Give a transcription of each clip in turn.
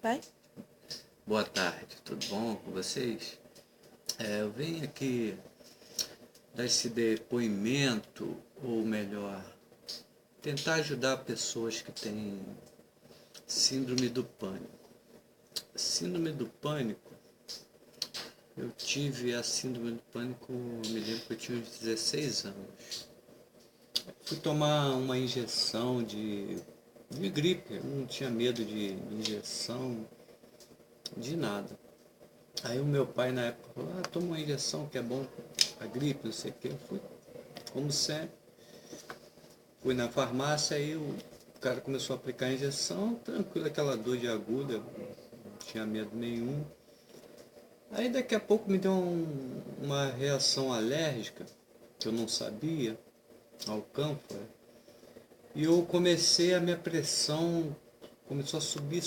Vai? Boa tarde, tudo bom com vocês? Eu venho aqui dar esse depoimento, ou melhor, tentar ajudar pessoas que têm síndrome do pânico. Síndrome do pânico, eu tive a síndrome do pânico, me lembro que eu tinha uns 16 anos. Fui tomar uma injeção de gripe, eu não tinha medo de injeção, de nada. Aí o meu pai na época falou, toma uma injeção que é bom a gripe, não sei o que. Eu fui, como sempre, fui na farmácia, aí o cara começou a aplicar a injeção, tranquilo, aquela dor de agulha, não tinha medo nenhum. Aí daqui a pouco me deu uma reação alérgica, que eu não sabia, ao cânfora, e eu comecei, a minha pressão começou a subir,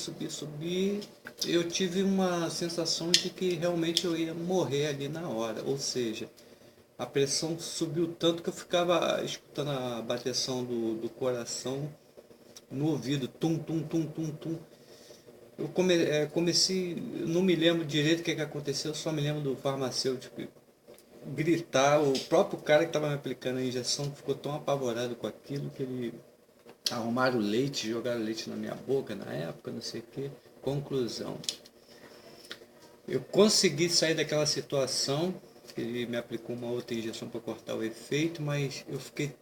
e eu tive uma sensação de que realmente eu ia morrer ali na hora, ou seja, a pressão subiu tanto que eu ficava escutando a bateção do coração no ouvido, tum, tum, tum, tum, tum. Eu comecei, não me lembro direito o que aconteceu, só me lembro do farmacêutico gritar, o próprio cara que estava me aplicando a injeção ficou tão apavorado com aquilo que ele arrumaram leite, jogaram leite na minha boca na época, não sei o que. Conclusão, eu consegui sair daquela situação, ele me aplicou uma outra injeção para cortar o efeito, mas eu fiquei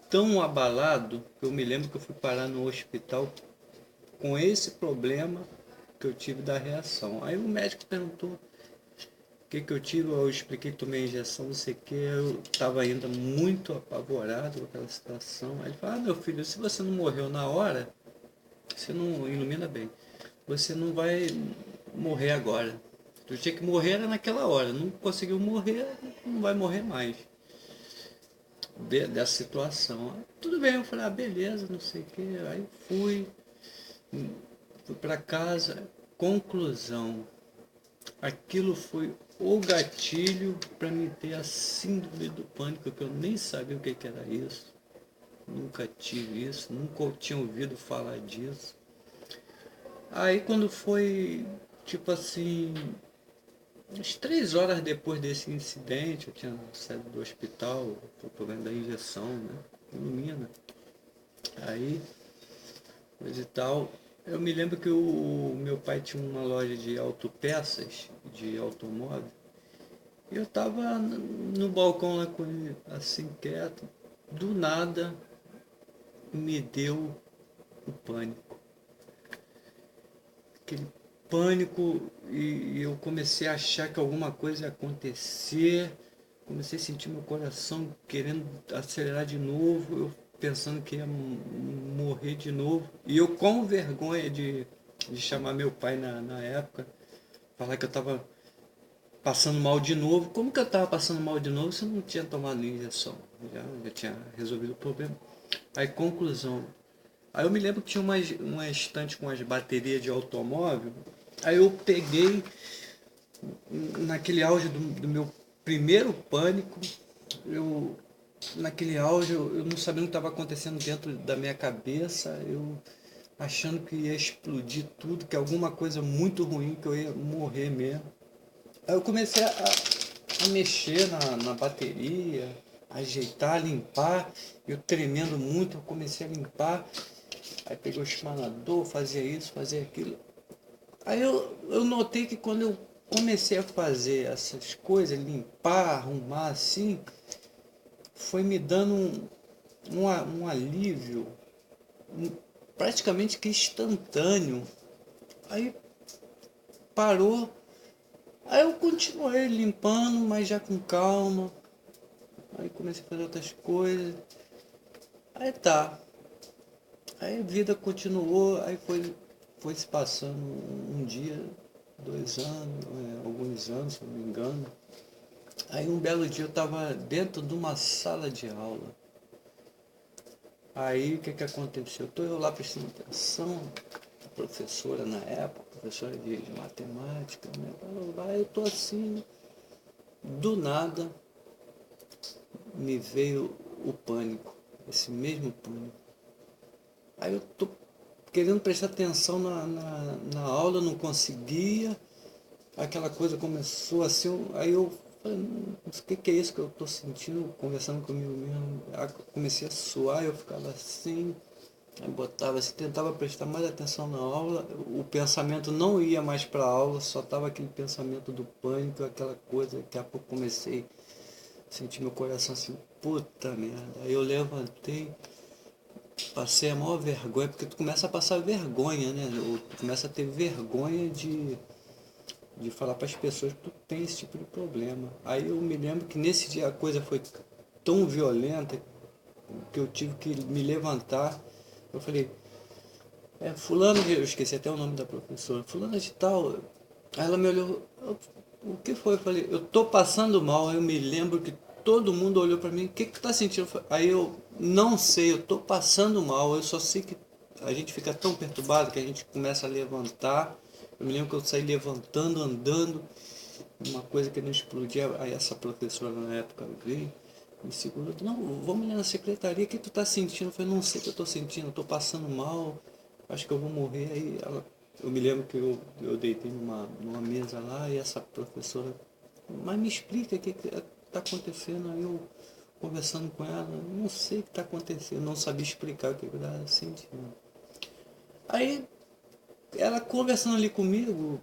tão abalado que eu me lembro que eu fui parar no hospital com esse problema que eu tive da reação. Aí o médico perguntou o que eu tive, eu expliquei, tomei a injeção, não sei o que, eu estava ainda muito apavorado com aquela situação. Aí ele falou, meu filho, se você não morreu na hora, você não ilumina bem, você não vai morrer agora. Tu tinha que morrer era naquela hora, não conseguiu morrer, não vai morrer mais dessa situação. Aí, tudo bem, eu falei, beleza, não sei o que. Aí fui para casa. Conclusão, aquilo foi o gatilho para me ter a síndrome do pânico, que eu nem sabia o que era isso. Nunca tive isso, nunca tinha ouvido falar disso. Aí quando foi, tipo assim, umas 3 horas depois desse incidente, eu tinha saído do hospital, por problema da injeção, né? Ilumina. Aí, coisa e tal. Eu me lembro que o meu pai tinha uma loja de autopeças, de automóvel. E eu tava no balcão lá com ele, assim, quieto. Do nada, me deu o pânico. Aquele pânico, e eu comecei a achar que alguma coisa ia acontecer, comecei a sentir meu coração querendo acelerar de novo, eu pensando que ia morrer de novo, e eu com vergonha de chamar meu pai na época, falar que eu estava passando mal de novo. Como que eu estava passando mal de novo se eu não tinha tomado injeção? Já tinha resolvido o problema. Aí conclusão, aí eu me lembro que tinha uma estante com as baterias de automóvel. Aí eu peguei, naquele auge do meu primeiro pânico, eu naquele auge eu não sabia o que estava acontecendo dentro da minha cabeça, eu achando que ia explodir tudo, que alguma coisa muito ruim, que eu ia morrer mesmo. Aí eu comecei a mexer na bateria, ajeitar, limpar, eu tremendo muito, eu comecei a limpar. Aí peguei o espanador, fazia isso, fazia aquilo. Aí eu notei que quando eu comecei a fazer essas coisas, limpar, arrumar assim, foi me dando um alívio praticamente que instantâneo. Aí parou, aí eu continuei limpando, mas já com calma. Aí comecei a fazer outras coisas. Aí tá. Aí a vida continuou, aí foi se passando um dia, 2 anos, alguns anos, se não me engano. Aí um belo dia eu estava dentro de uma sala de aula. Aí o que aconteceu? Estou eu lá prestando atenção, a professora na época, professora de matemática, né? Aí eu estou assim, do nada me veio o pânico, esse mesmo pânico. Aí eu tô, querendo prestar atenção na aula, não conseguia, aquela coisa começou assim, aí eu falei, o que é isso que eu estou sentindo, conversando comigo mesmo, aí comecei a suar, eu ficava assim, aí botava assim, tentava prestar mais atenção na aula, o pensamento não ia mais para a aula, só estava aquele pensamento do pânico, aquela coisa, daqui a pouco comecei a sentir meu coração assim, puta merda, aí eu levantei, passei a maior vergonha, porque tu começa a passar vergonha, né? Ou tu começa a ter vergonha de falar para as pessoas que tu tem esse tipo de problema. Aí eu me lembro que nesse dia a coisa foi tão violenta que eu tive que me levantar. Eu falei, fulano, eu esqueci até o nome da professora, fulano de tal. Aí ela me olhou, o que foi? Eu falei, eu tô passando mal. Aí eu me lembro que todo mundo olhou para mim, o que que tá sentindo? Aí eu não sei, eu tô passando mal, eu só sei que a gente fica tão perturbado que a gente começa a levantar. Eu me lembro que eu saí levantando, andando, uma coisa que não explodia. Aí essa professora na época veio, me segurou, não, vamos lá na secretaria, o que tu tá sentindo? Eu falei, não sei o que eu tô sentindo, eu tô passando mal, acho que eu vou morrer. Aí ela, eu me lembro que eu deitei numa mesa lá e essa professora, mas me explica o que está acontecendo. Aí eu conversando com ela, não sei o que está acontecendo, não sabia explicar o que eu estava sentindo. Aí ela conversando ali comigo,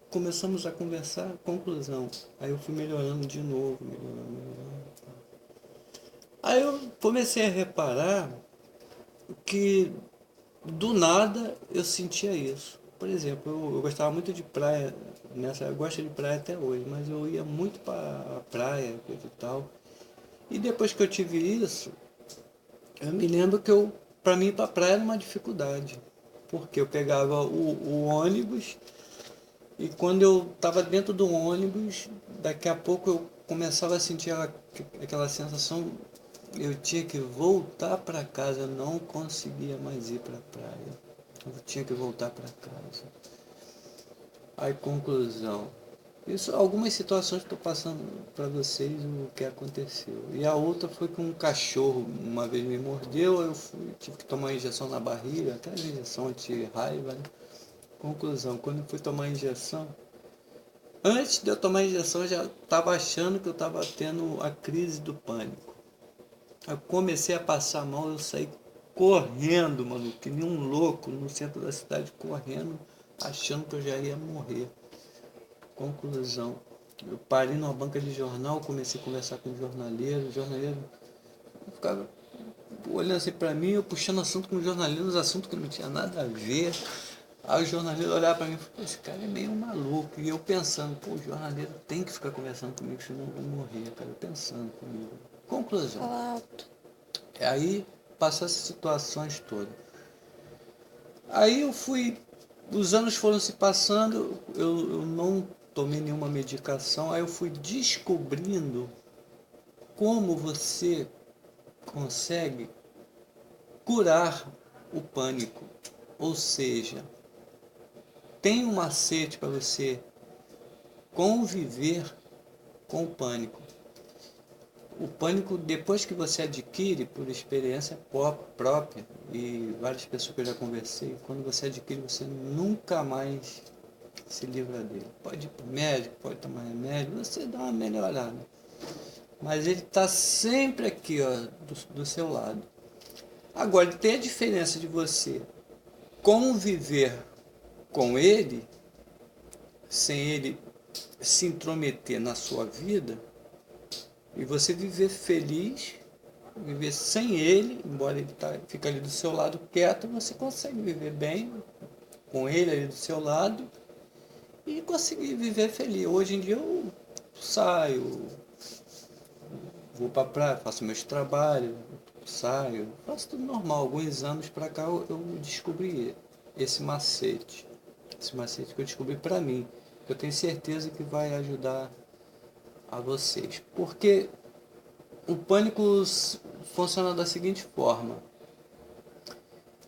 começamos a conversar, conclusão. Aí eu fui melhorando de novo, melhorando. Aí eu comecei a reparar que do nada eu sentia isso. Por exemplo, eu gostava muito de praia, eu gosto de praia até hoje, mas eu ia muito para a praia, coisa e tal. E depois que eu tive isso, eu me lembro que para mim ir para a praia era uma dificuldade. Porque eu pegava o ônibus e quando eu estava dentro do ônibus, daqui a pouco eu começava a sentir aquela sensação, eu tinha que voltar para casa, eu não conseguia mais ir para a praia. Eu tinha que voltar para casa. Aí, conclusão. Isso, algumas situações que estou passando para vocês o que aconteceu. E a outra foi que um cachorro uma vez me mordeu, tive que tomar injeção na barriga, até injeção anti-raiva, né? Conclusão, quando eu fui tomar a injeção, antes de eu tomar a injeção eu já estava achando que eu estava tendo a crise do pânico. Eu comecei a passar mal, eu saí correndo, mano, que nem um louco no centro da cidade, correndo, achando que eu já ia morrer. Conclusão, eu parei numa banca de jornal, comecei a conversar com o jornaleiro ficava olhando assim pra mim, eu puxando assunto com o jornaleiro, uns assuntos que não tinha nada a ver. Aí o jornaleiro olhava pra mim e falou, esse cara é meio maluco. E eu pensando, pô, o jornaleiro tem que ficar conversando comigo, senão eu vou morrer, cara, eu pensando comigo. Conclusão. Fala alto. Aí passou essas situações todas. Aí eu fui, os anos foram se passando, eu não tomei nenhuma medicação, aí eu fui descobrindo como você consegue curar o pânico. Ou seja, tem um macete para você conviver com o pânico. O pânico, depois que você adquire, por experiência própria, e várias pessoas que eu já conversei, quando você adquire, você nunca mais se livra dele. Pode ir para o médico, pode tomar remédio, você dá uma melhorada. Mas ele está sempre aqui, ó, do seu lado. Agora, tem a diferença de você conviver com ele, sem ele se intrometer na sua vida, e você viver feliz, viver sem ele, embora ele fique ali do seu lado quieto, você consegue viver bem com ele ali do seu lado e conseguir viver feliz. Hoje em dia eu saio, vou para praia, faço meus trabalhos, saio, faço tudo normal. Alguns anos para cá eu descobri esse macete. Esse macete que eu descobri para mim. Eu tenho certeza que vai ajudar a vocês. Porque o pânico funciona da seguinte forma.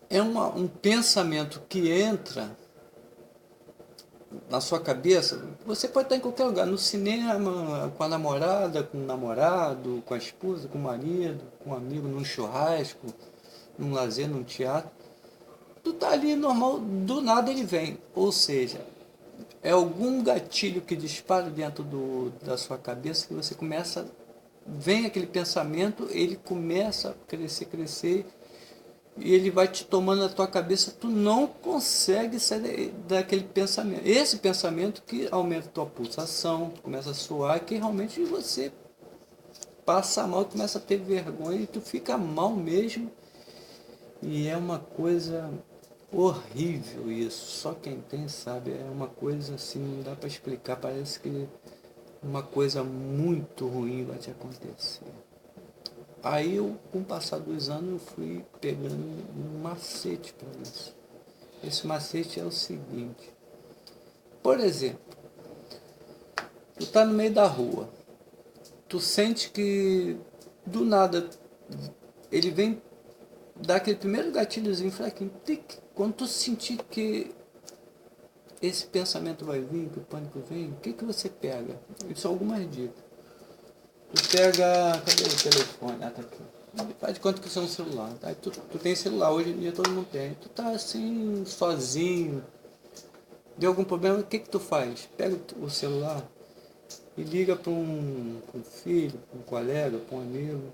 É um pensamento que entra na sua cabeça. Você pode estar em qualquer lugar, no cinema, com a namorada, com o namorado, com a esposa, com o marido, com um amigo, num churrasco, num lazer, num teatro. Tu tá ali normal, do nada ele vem. Ou seja, é algum gatilho que dispara dentro da sua cabeça que você começa, vem aquele pensamento, ele começa a crescer, e ele vai te tomando a tua cabeça, tu não consegue sair daquele pensamento. Esse pensamento que aumenta a tua pulsação, tu começa a suar, que realmente você passa mal, começa a ter vergonha e tu fica mal mesmo. E é uma coisa horrível isso. Só quem tem sabe, é uma coisa assim, não dá para explicar, parece que uma coisa muito ruim vai te acontecer. Aí eu, com o passar dos anos, eu fui pegando um macete para isso. Esse macete é o seguinte. Por exemplo, tu tá no meio da rua. Tu sente que do nada ele vem dar aquele primeiro gatilhozinho fraquinho. Tic. Quando tu sentir que esse pensamento vai vir, que o pânico vem, o que que você pega? Isso são algumas dicas. Tu pega... Cadê o telefone? Ah, tá aqui. Faz de conta que isso é um celular. Tá? Tu tem celular, hoje em dia todo mundo tem. Tu tá assim, sozinho. Deu algum problema, o que que tu faz? Pega o celular e liga para um filho, para um colega, para um amigo.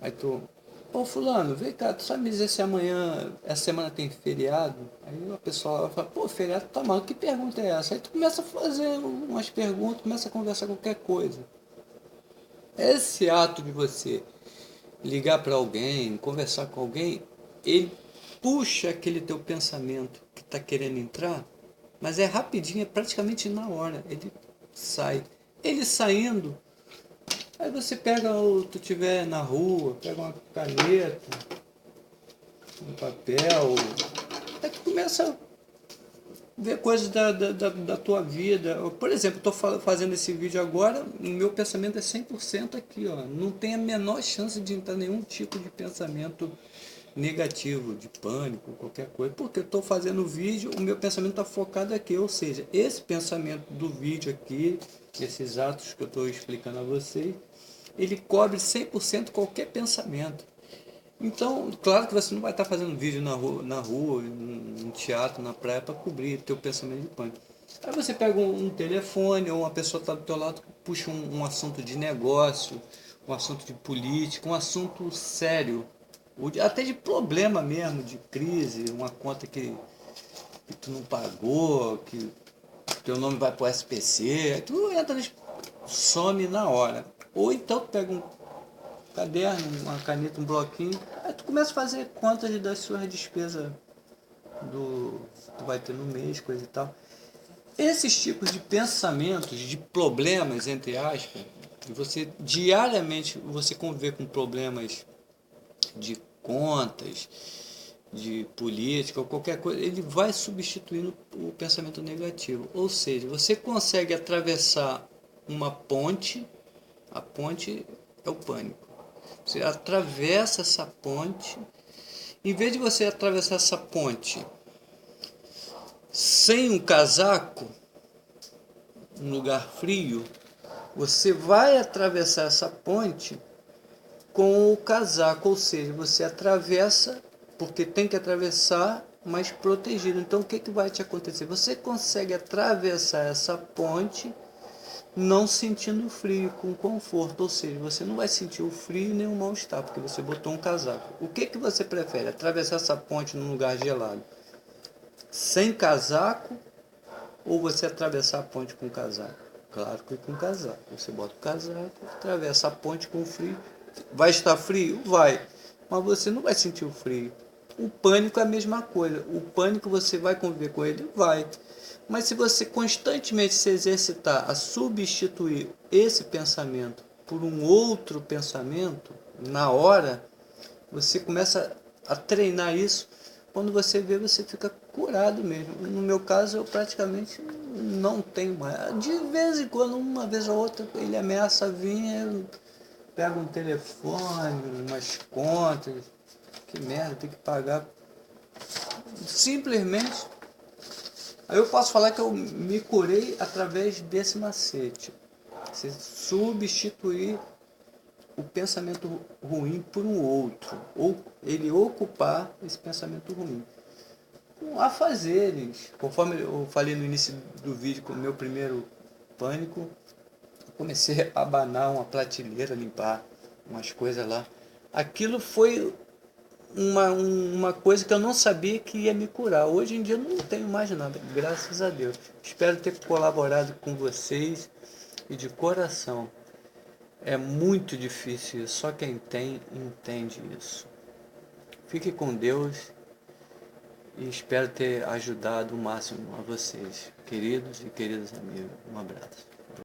Aí tu... Ô fulano, vem cá, tu sabe me dizer se amanhã, essa semana tem feriado? Aí a pessoa vai falar, pô, feriado tá mal, que pergunta é essa? Aí tu começa a fazer umas perguntas, começa a conversar qualquer coisa. Esse ato de você ligar para alguém, conversar com alguém, ele puxa aquele teu pensamento que está querendo entrar, mas é rapidinho, é praticamente na hora, ele sai. Ele saindo, aí você pega, tu tiver na rua, pega uma caneta, um papel, aí tu começa a ver coisas da tua vida. Por exemplo, estou fazendo esse vídeo agora, o meu pensamento é 100% aqui, ó. Não tem a menor chance de entrar nenhum tipo de pensamento negativo, de pânico, qualquer coisa, porque eu estou fazendo o vídeo, o meu pensamento está focado aqui, ou seja, esse pensamento do vídeo aqui, esses atos que eu estou explicando a vocês, ele cobre 100% qualquer pensamento. Então, claro que você não vai estar fazendo vídeo na rua, no teatro, na praia, para cobrir teu pensamento de pânico. Aí você pega um telefone, ou uma pessoa está do teu lado, puxa um assunto de negócio, um assunto de política, um assunto sério, até de problema mesmo, de crise, uma conta que tu não pagou, que teu nome vai pro SPC, aí tu entra, some na hora. Ou então tu pega um caderno, uma caneta, um bloquinho, aí tu começa a fazer contas das suas despesas que tu vai ter no mês, coisa e tal. Esses tipos de pensamentos, de problemas, entre aspas, você diariamente você conviver com problemas de contas, de política ou qualquer coisa, ele vai substituindo o pensamento negativo. Ou seja, você consegue atravessar uma ponte, a ponte é o pânico. Você atravessa essa ponte, em vez de você atravessar essa ponte sem um casaco, um lugar frio, você vai atravessar essa ponte com o casaco, ou seja, você atravessa porque tem que atravessar, mas protegido. Então o que, que vai te acontecer? Você consegue atravessar essa ponte não sentindo frio, com conforto, ou seja, você não vai sentir o frio nem o mal-estar, porque você botou um casaco. O que, que você prefere? Atravessar essa ponte num lugar gelado sem casaco ou você atravessar a ponte com casaco? Claro que com casaco. Você bota o casaco, atravessa a ponte com frio. Vai estar frio? Vai. Mas você não vai sentir o frio. O pânico é a mesma coisa. O pânico você vai conviver com ele? Vai. Mas se você constantemente se exercitar a substituir esse pensamento por um outro pensamento, na hora, você começa a treinar isso. Quando você vê, você fica curado mesmo. No meu caso, eu praticamente não tenho mais. De vez em quando, uma vez ou outra, ele ameaça vir, eu pego um telefone, umas contas. Que merda, tem que pagar. Simplesmente. Aí eu posso falar que eu me curei através desse macete. Você substituir o pensamento ruim por um outro, ou ele ocupar esse pensamento ruim. Com afazeres, conforme eu falei no início do vídeo, com o meu primeiro pânico, eu comecei a abanar uma prateleira, limpar umas coisas lá. Aquilo foi uma coisa que eu não sabia que ia me curar. Hoje em dia eu não tenho mais nada, graças a Deus. Espero ter colaborado com vocês e de coração. É muito difícil, só quem tem entende isso. Fique com Deus e espero ter ajudado o máximo a vocês, queridos e queridas amigos. Um abraço.